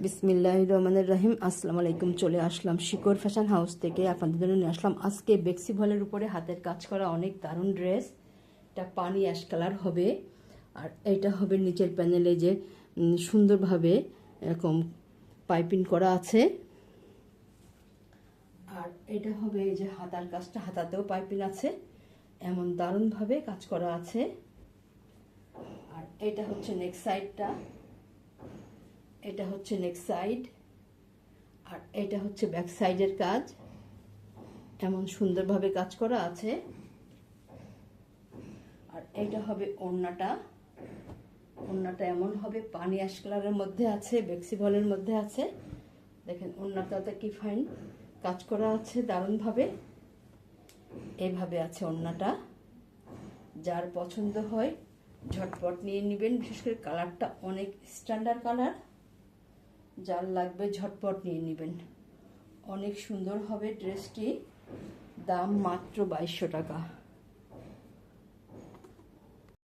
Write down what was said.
বিসমিল্লাহির রহমানির রহিম। আসসালামু আলাইকুম। চলে আসলাম শিকড় ফ্যাশন হাউস থেকে আপনাদের জন্য নিয়ে আসলাম আজকে বেক্সি ভলের উপরে হাতের কাজ করা অনেক দারুণ ড্রেস। এটা পানি অ্যাশ কালার হবে, আর এটা হবে নিচের প্যানেলে যে সুন্দরভাবে এরকম পাইপিং করা আছে, আর এটা হবে এই যে হাতার কাজটা, হাতাতেও পাইপিং আছে, এমন দারুণভাবে কাজ করা আছে। আর এটা হচ্ছে নেক সাইডটা, এটা হচ্ছে নেক সাইড, আর এটা হচ্ছে ব্যাক সাইডের কাজ, এমন সুন্দরভাবে কাজ করা আছে। আর এটা হবে ওড়নাটা, ওড়নাটা এমন হবে পানি অ্যাশ কালারের মধ্যে আছে, বেক্সি ভলের মধ্যে আছে। দেখেন ওড়নাটাতে কি ফাইন কাজ করা আছে দারুণভাবে, এইভাবে আছে ওড়নাটা। যার পছন্দ হয় ঝটপট নিয়ে নেবেন, বিশেষ করে কালারটা অনেক স্ট্যান্ডার্ড কালার, যার লাগবে ঝটপট নিয়ে নেবেন। অনেক সুন্দর হবে ড্রেসটি, দাম মাত্র 2200 টাকা।